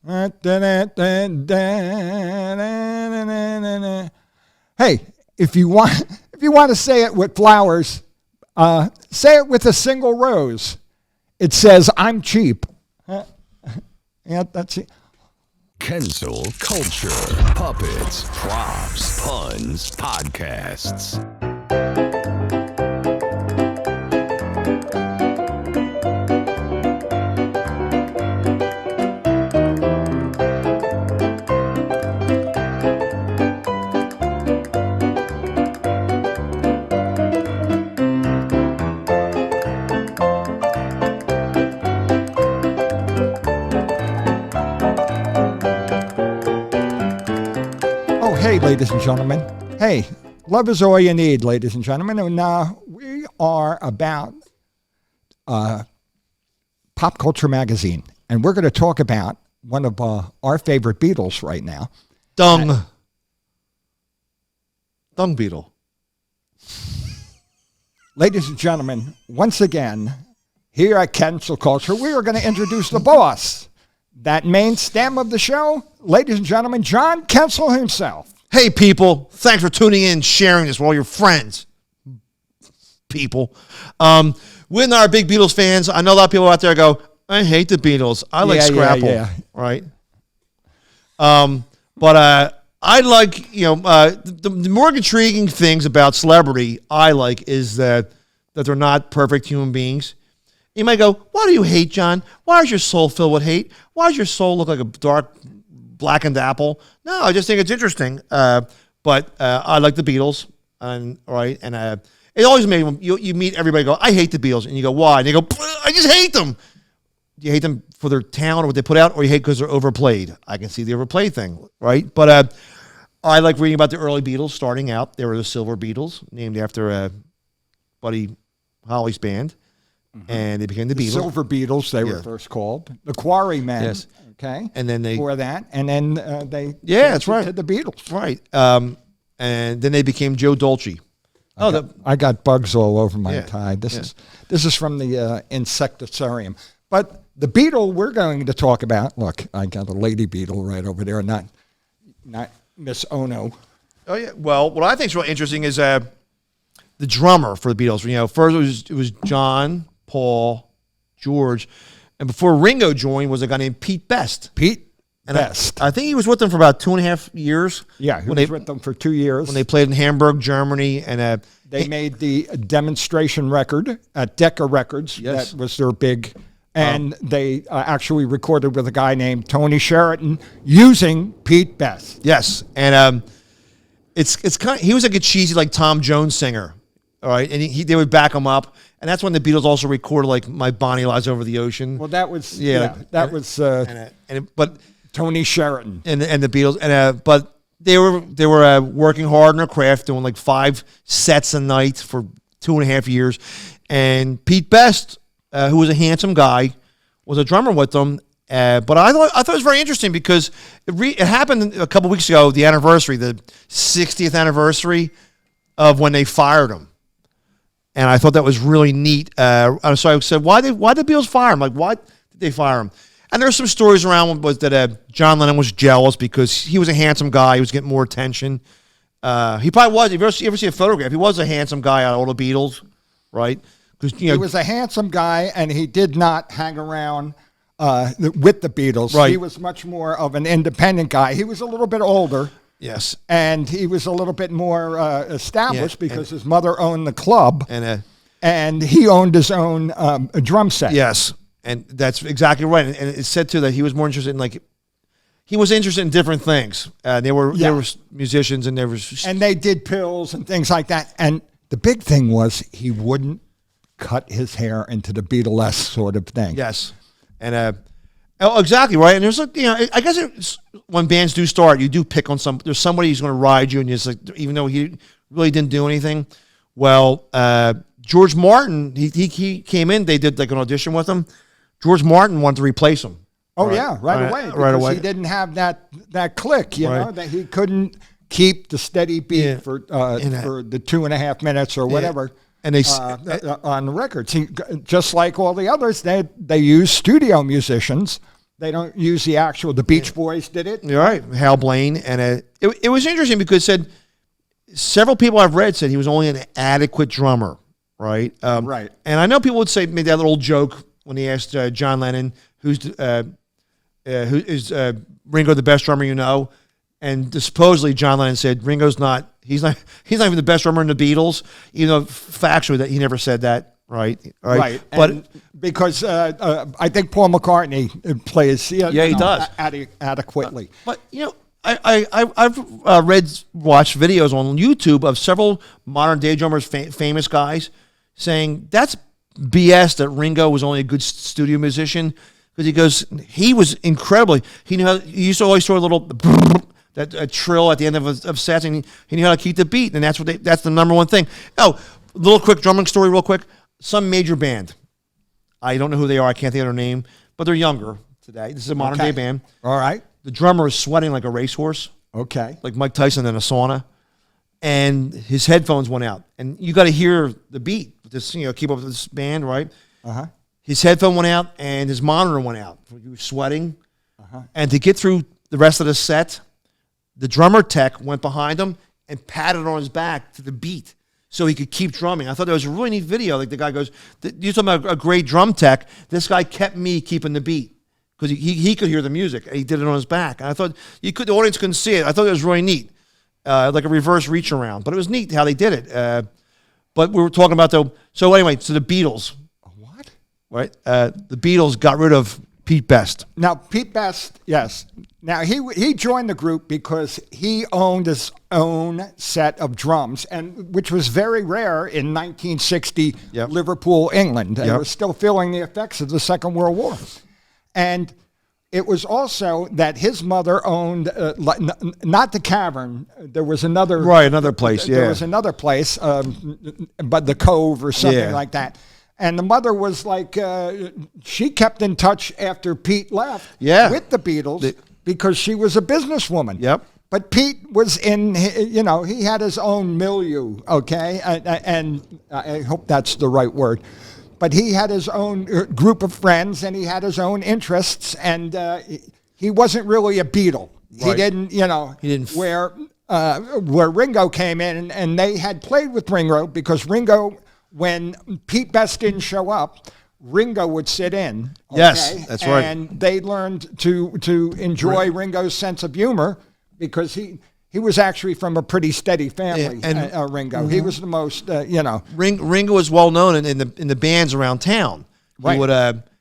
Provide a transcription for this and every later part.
Hey, if you want to say it with flowers, say it with a single rose. It says, "I'm cheap." Yeah, that's it. Kensil Culture, Puppets, Props, Puns, Podcasts. Hey, ladies and gentlemen. Hey, love is all you need, ladies and gentlemen. And we are about Pop Culture Magazine. And we're going to talk about one of our favorite Beatles right now. Dung beetle. Ladies and gentlemen, once again, here at Kensil Culture, we are going to introduce the boss. That main stem of the show, ladies and gentlemen, John Kensil himself. Hey, people. Thanks for tuning in, sharing this with all your friends. People. We're not big Beatles fans. I know a lot of people out there go, I hate the Beatles. I like Scrapple. Yeah. Right? But I like, the more intriguing things about celebrity I like is that they're not perfect human beings. You might go, why do you hate, John? Why is your soul filled with hate? Why does your soul look like a dark blackened apple? No, I just think it's interesting. But I like the Beatles, and it always made me, you meet everybody go, I hate the Beatles, and you go, why? And they go, I just hate them. Do you hate them for their talent or what they put out, or you hate because they're overplayed? I can see the overplayed thing, right? But I like reading about the early Beatles starting out. They were the Silver Beatles, named after Buddy Holly's band. Mm-hmm. And they became the Beatles. Silver Beatles, they were first called. The Quarrymen. Yes. Okay. And then before that. And then they that's right. to the Beatles. Right. And then they became Joe Dolce. I got bugs all over my tie. This is from the Insectarium. But the Beatle we're going to talk about, look, I got a lady Beatle right over there, not Miss Ono. Oh yeah. Well, what I think is really interesting is the drummer for the Beatles. First it was John, Paul, George, and before Ringo joined was a guy named Pete Best. Best. I think he was with them for about 2.5 years. Yeah, he was with them for 2 years. When they played in Hamburg, Germany. And they made the demonstration record at Decca Records. Yes. That was their big... And they actually recorded with a guy named Tony Sheridan using Pete Best. Yes, and it's kind of, he was like a cheesy like Tom Jones singer, all right, and they would back him up, and that's when the Beatles also recorded like My Bonnie Lies Over the Ocean. Well, that was but Tony Sheridan and the Beatles, but they were working hard on their craft, doing like 5 sets a night for 2.5 years, and Pete Best, who was a handsome guy, was a drummer with them. But I thought it was very interesting because it happened a couple weeks ago, the 60th anniversary of when they fired him. And I thought that was really neat. So I said, why did the Beatles fire him? Like, why did they fire him? And there's some stories around was that John Lennon was jealous because he was a handsome guy. He was getting more attention. He probably was. If you ever see a photograph, he was a handsome guy out of all the Beatles, right? He was a handsome guy, and he did not hang around with the Beatles. Right. He was much more of an independent guy. He was a little bit older. Yes. And he was a little bit more established because his mother owned the club, and he owned his own drum set. Yes, and that's exactly right. And it's said, too, that he was more interested in, he was interested in different things. They were musicians, and and they did pills and things like that. And the big thing was he wouldn't cut his hair into the Beatlesque sort of thing. Yes. And exactly right. And there's I guess when bands do start, you do pick on there's somebody who's going to ride you, and it's like, even though he really didn't do anything. Well, George Martin, he came in, they did like an audition with him. George Martin wanted to replace him. Oh right away. Because he didn't have that click, you know, that he couldn't keep the steady beat for the 2.5 minutes or whatever. And they on the records, just like all the others, they use studio musicians They don't use the Beach Boys did it. You're right, Hal Blaine, and it was interesting because it said several people I've read said he was only an adequate drummer, right? Right. And I know people would say maybe that little joke when he asked John Lennon, who is Ringo the best drummer you know? And supposedly John Lennon said Ringo's not. He's not even the best drummer in the Beatles. You know, factually that he never said that. Right. Right. But and because I think Paul McCartney plays. He does adequately. But you know, I've watched videos on YouTube of several modern day drummers, famous guys, saying that's BS that Ringo was only a good studio musician because he goes he was incredibly he used to always throw a little that trill at the end of sets, and he knew how to keep the beat, and that's the number one thing. Oh, little quick drumming story, real quick. Some major band, I don't know who they are. I can't think of their name, but they're younger today. This is a modern day band. All right. The drummer is sweating like a racehorse. Okay. Like Mike Tyson in a sauna, and his headphones went out, and you got to hear the beat. This keep up with this band, right? His headphone went out, and his monitor went out. He was sweating, and to get through the rest of the set, the drummer tech went behind him and patted on his back to the beat so he could keep drumming. I thought that was a really neat video. Like the guy goes, "You're talking about a great drum tech. This guy kept me keeping the beat." Because he could hear the music. He did it on his back. And I thought the audience couldn't see it. I thought it was really neat. Like a reverse reach around. But it was neat how they did it. But we were talking about the Beatles. What? Right? The Beatles got rid of Pete Best. Now, Pete Best, yes. Now, he joined the group because he owned his own set of drums, and which was very rare in 1960 Liverpool, England. They were still feeling the effects of the Second World War. And it was also that his mother owned, not the Cavern. There was another place. There was another place, but the Cove or something like that. And the mother was like, she kept in touch after Pete left with the Beatles because she was a businesswoman. Yep. But Pete was he had his own milieu. Okay, and I hope that's the right word. But he had his own group of friends, and he had his own interests, and he wasn't really a Beatle. Right. He didn't. Where Ringo came in, and they had played with Ringo because Ringo, when Pete Best didn't show up, Ringo would sit in. Okay? Yes, that's right. And they learned to enjoy Ringo's sense of humor because he was actually from a pretty steady family, Ringo. He was the most, Ringo was well known in the bands around town. Right. He would,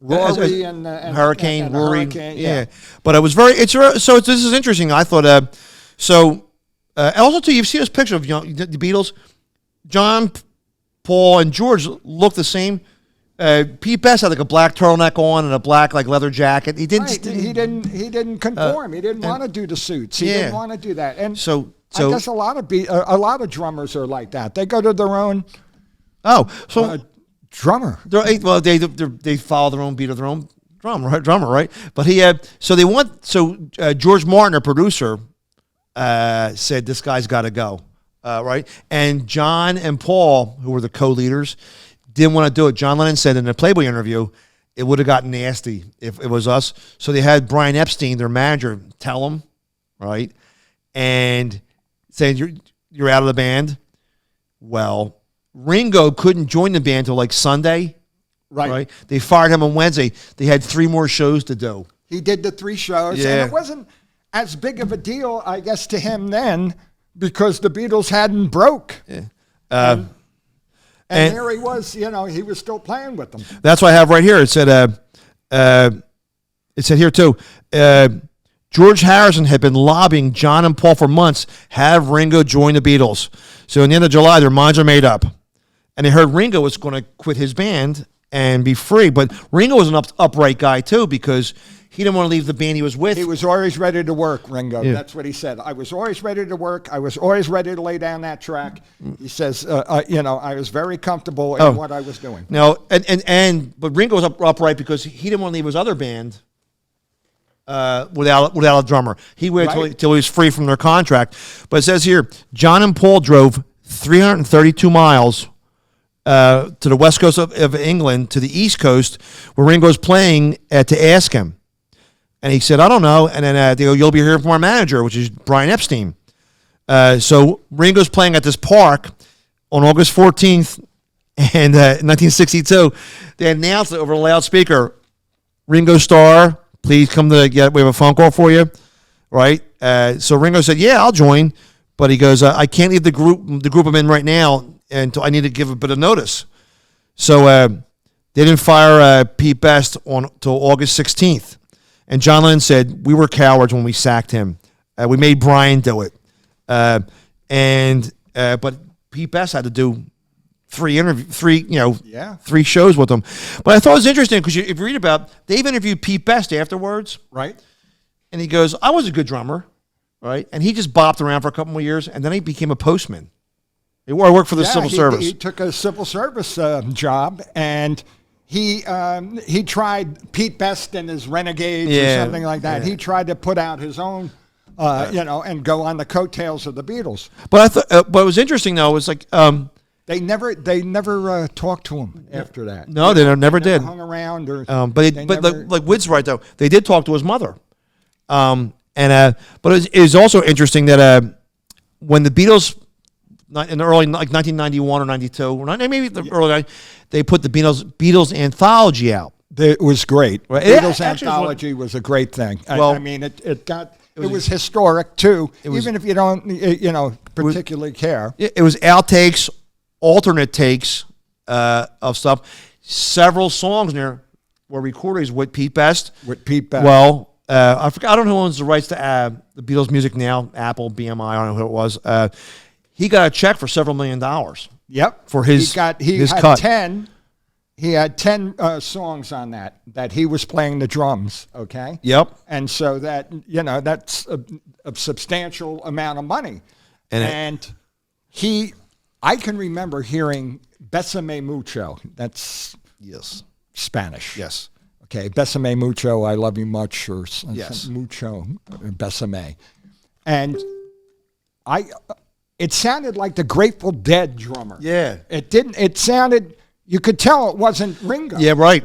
Rory and Hurricane, Rory. Hurricane, yeah. But it was this is interesting. I thought, also too, you've seen this picture of the Beatles. John, Paul, and George look the same. Pete Best had like a black turtleneck on and a black leather jacket. He didn't. Right. He didn't conform. He didn't want to do the suits. He didn't want to do that. And so I guess a lot of drummers are like that. They go to their own. Drummer. They follow their own beat of their own drummer, right? But George Martin, a producer, said this guy's got to go, right? And John and Paul, who were the co-leaders, didn't want to do it. John Lennon said in a Playboy interview, it would have gotten nasty if it was us. So they had Brian Epstein, their manager, tell them, right? And saying, you're out of the band. Well, Ringo couldn't join the band until Sunday. Right. They fired him on Wednesday. They had 3 more shows to do. He did the 3 shows. And it wasn't as big of a deal, I guess, to him then because the Beatles hadn't broke. Yeah. And here he was, he was still playing with them. That's what I have right here. It said here too, George Harrison had been lobbying John and Paul for months, have Ringo join the Beatles. So in the end of July, their minds are made up. And they heard Ringo was going to quit his band and be free. But Ringo was an upright guy too because he didn't want to leave the band he was with. He was always ready to work, Ringo. Yeah. That's what he said. I was always ready to work. I was always ready to lay down that track. He says, I was very comfortable in what I was doing. No, but Ringo was upright because he didn't want to leave his other band without a drummer. He waited till he was free from their contract. But it says here, John and Paul drove 332 miles to the west coast of England to the east coast where Ringo's playing to ask him. And he said, I don't know. And then they go, you'll be hearing from our manager, which is Brian Epstein. So Ringo's playing at this park on August 14th, and in 1962, they announced it over a loudspeaker, Ringo Starr, please come we have a phone call for you, right? So Ringo said, yeah, I'll join. But he goes, I can't leave the group I'm in right now until I need to give a bit of notice. So they didn't fire Pete Best until August 16th. And John Lennon said, we were cowards when we sacked him. We made Brian do it. But Pete Best had to do three shows with him. But I thought it was interesting because if you read about, they've interviewed Pete Best afterwards. Right. And he goes, I was a good drummer. Right. And he just bopped around for a couple more years, and then he became a postman. I worked for the civil service. He took a civil service job, and he tried Pete Best and his Renegades or something like that. Yeah. He tried to put out his own, and go on the coattails of the Beatles. But I thought, what was interesting though was like they never talked to him after that. No, they never did. Hung around or. Like Wid's right though. They did talk to his mother. But it was also interesting that when the Beatles, in the early, like 1991 or 92, or maybe the early, they put the Beatles anthology out. It was great. Right. Beatles anthology was a great thing. Well, it was historic too, even if you don't, particularly care. It was outtakes, alternate takes of stuff. Several songs in there were recordings with Pete Best. Well, I forgot. I don't know who owns the rights to the Beatles music now. Apple, BMI. I don't know who it was. He got a check for several $1 million. Yep. For his cut. He had 10 songs on that he was playing the drums. Okay. Yep. And so that's a substantial amount of money. I can remember hearing "Besame Mucho." That's Spanish. Yes. Okay, Besame Mucho, I love you much, or yes. Mucho, Besame. And it sounded like the Grateful Dead drummer. Yeah. It sounded, you could tell it wasn't Ringo. Yeah, right.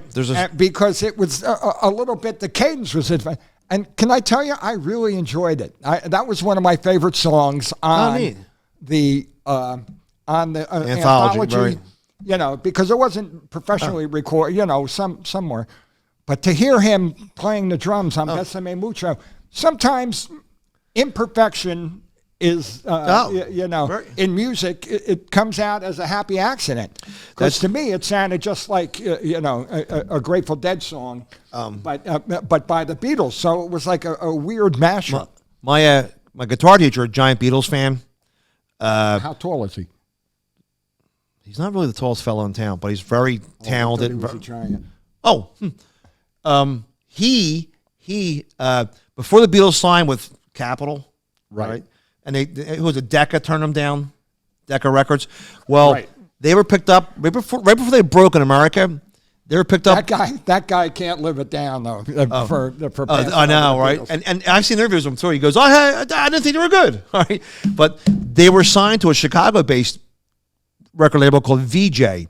Because it was a little bit, the cadence was advanced. And can I tell you, I really enjoyed it. That was one of my favorite songs on the anthology. Right. Because it wasn't professionally recorded, somewhere. But to hear him playing the drums on Besame Mucho, sometimes imperfection is, in music, it comes out as a happy accident. Because to me, it sounded just like, a Grateful Dead song, but by the Beatles. So it was like a weird mashup. My guitar teacher, a giant Beatles fan. How tall is he? He's not really the tallest fellow in town, but he's very talented. He was a giant. He before the Beatles signed with Capitol, right? And it was a Decca turned them down, Decca Records. Well, they were picked up right before they broke in America. They were picked up. That guy can't live it down though. I know, right? And I've seen interviews with him too. He goes, I didn't think they were good, all right? But they were signed to a Chicago-based record label called VJ.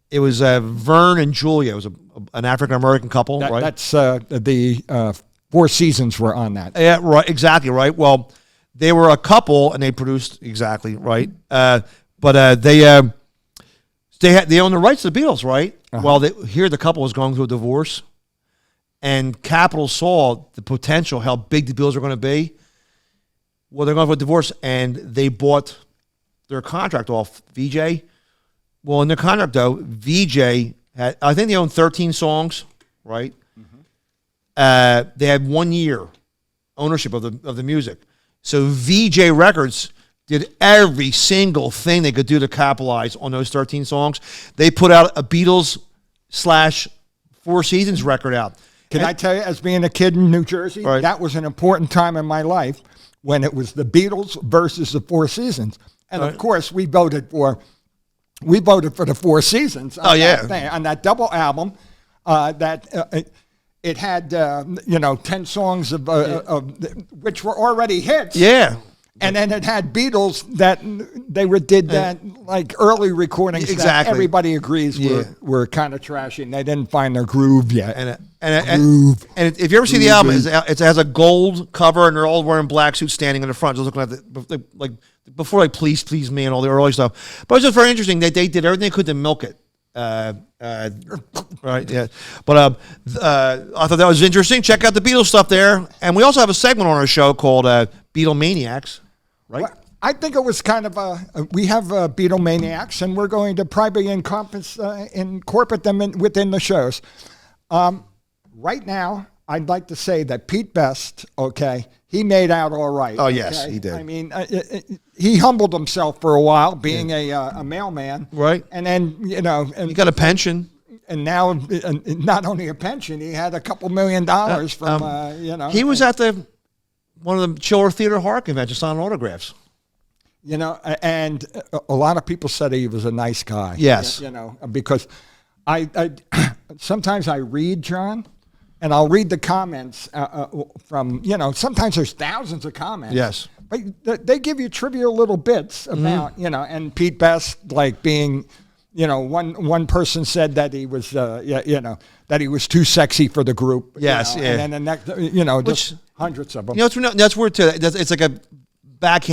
It was Vern and Julia. It was an African-American couple, right? That's the Four Seasons were on that. Yeah, right, exactly, right. Well, they were a couple, and they produced exactly, right? But they own the rights to the Beatles, right? Uh-huh. Well, here the couple was going through a divorce, and Capitol saw the potential, how big the Beatles were going to be. Well, they're going through a divorce, and they bought their contract off VJ. Well, in their contract, though, VJ had, I think they owned 13 songs, right? Mm-hmm. They had 1 year ownership of the music. So VJ Records did every single thing they could do to capitalize on those 13 songs. They put out a Beatles/Four Seasons record out. Can I tell you, as being a kid in New Jersey, that was an important time in my life when it was the Beatles versus the Four Seasons. And of course, we voted for the Four Seasons on that double album it had 10 songs of which were already hits. Yeah. And then it had Beatles that they did that like early recordings that everybody agrees were kind of trashy, and they didn't find their groove yet. And if you ever see the album, it has a gold cover, and they're all wearing black suits standing in the front, just looking at like before like Please Me and all the early stuff. But it's just very interesting that they did everything they could to milk it. Right, yeah. But I thought that was interesting. Check out the Beatles stuff there, and we also have a segment on our show called Beatlemaniacs. Right. Well, I think it was kind of we have Beatlemaniacs, and we're going to probably incorporate them within the shows. Right now, I'd like to say that Pete Best, he made out all right. Oh, yes, he did. I mean, he humbled himself for a while, being a mailman. Right. And then, he got a pension. And now, not only a pension, he had a couple $1 million from, He was at one of the Chiller Theater Horror conventions signing autographs. And a lot of people said he was a nice guy. Yes. Because I sometimes I read, John, and I'll read the comments from, sometimes there's thousands of comments. Yes. But they give you trivial little bits about, and Pete Best, like being, one person said that he was, that he was too sexy for the group. Yes, yeah. And then the next, Which, hundreds of them. That's where too. It's like a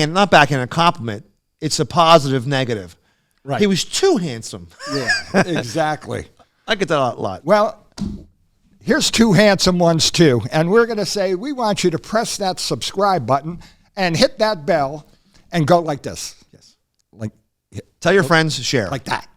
not backhand compliment. It's a positive negative. Right. He was too handsome. Yeah, exactly. I get that a lot. Well, here's two handsome ones too. And we're going to say, we want you to press that subscribe button and hit that bell and go like this. Yes. Tell your friends, share. Like that.